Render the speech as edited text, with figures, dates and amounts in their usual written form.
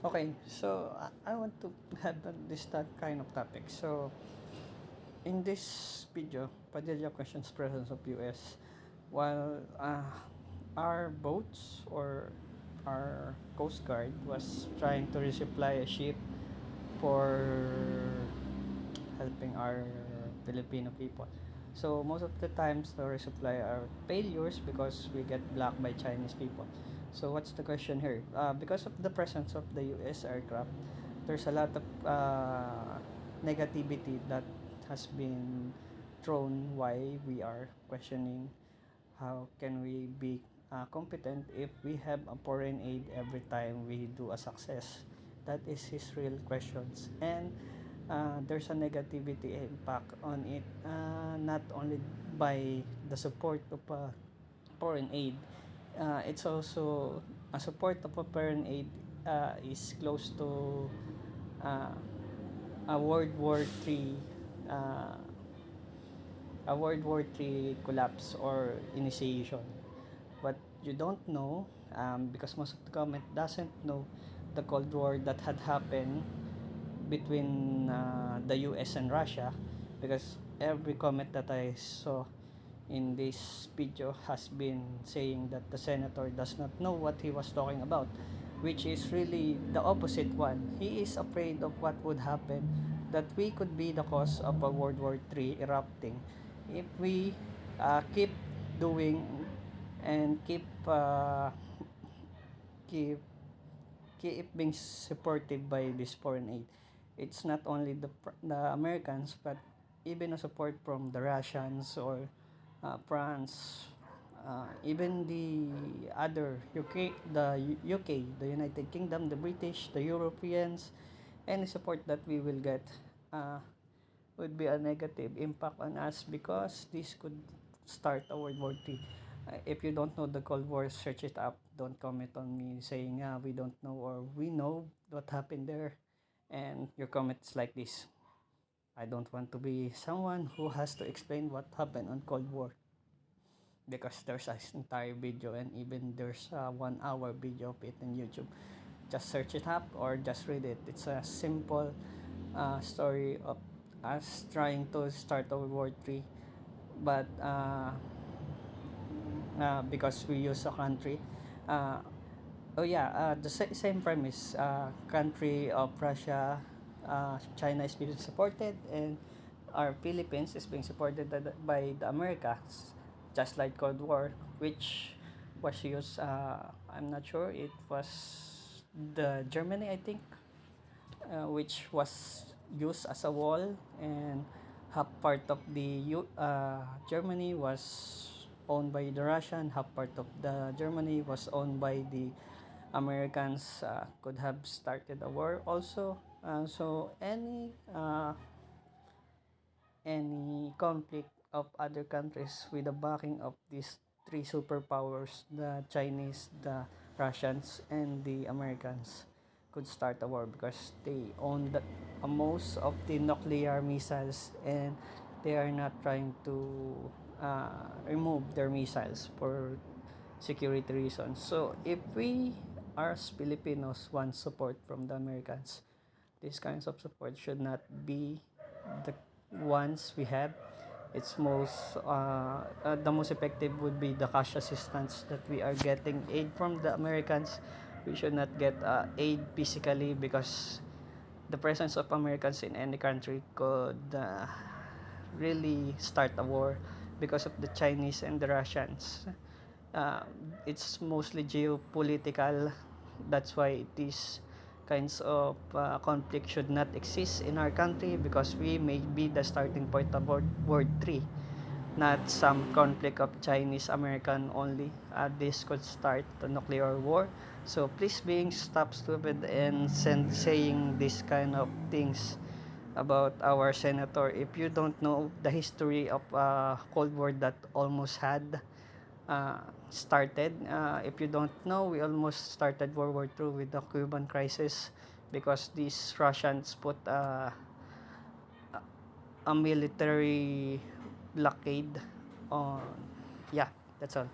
Okay, so I want to have this kind of topic. So in this video, Padilla questions presence of US while our boats or our Coast Guard was trying to resupply a ship for helping our Filipino people. So most of the times the resupply are failures because we get blocked by Chinese people. So what's the question here? Because of the presence of the US aircraft, there's a lot of negativity that has been thrown why we are questioning how can we be competent if we have a foreign aid every time we do a success. That is his real questions. And there's a negativity impact on it, not only by the support of foreign aid. It's also a support of a foreign aid is close to uh, a World War III uh, collapse or initiation. But you don't know, because most of the comment doesn't know the Cold War that had happened between the US and Russia, because every comment that I saw in this video has been saying that the senator does not know what he was talking about, which is really the opposite one. He is afraid of what would happen, that we could be the cause of a World War III erupting if we keep doing and keep keep being supported by this foreign aid. It's not only the Americans, but even a support from the Russians or France, even the other UK, the United Kingdom, the British, the Europeans. Any support that we will get uh, would be a negative impact on us, because this could start a World War III. If you don't know the Cold War, search it up. Don't comment on me saying, we don't know or we know what happened there. And your comments like this. I don't want to be someone who has to explain what happened on Cold War, because there's an entire video, and even there's a 1 hour video of it in YouTube. Just search it up or just read it. It's a simple story of us trying to start World War III, but because we use a country. Uh, the same premise. Country of Russia, China is being supported, and our Philippines is being supported by the Americas, just like Cold War, which was used. I'm not sure. It was the Germany, I think, which was used as a wall, and half part of the Germany was owned by the Russian, half part of the Germany was owned by the Americans. Could have started a war also. So any conflict of other countries with the backing of these three superpowers, the Chinese, the Russians, and the Americans, could start a war, because they own most of the nuclear missiles, and they are not trying to remove their missiles for security reasons. So if we as Filipinos want support from the Americans, these kinds of support should not be the ones we have. The most effective would be the cash assistance that we are getting aid from the Americans. We should not get aid physically, because the presence of Americans in any country could really start a war because of the Chinese and the Russians. uh, it's mostly geopolitical. That's why these kinds of conflict should not exist in our country, because we may be the starting point of World 3, not some conflict of Chinese American only. This could start the nuclear war. So please being stop stupid and saying this kind of things about our senator if you don't know the history of Cold War that almost had started. If you don't know, we almost started World War II with the Cuban crisis, because these Russians put a military blockade on. Yeah, that's all.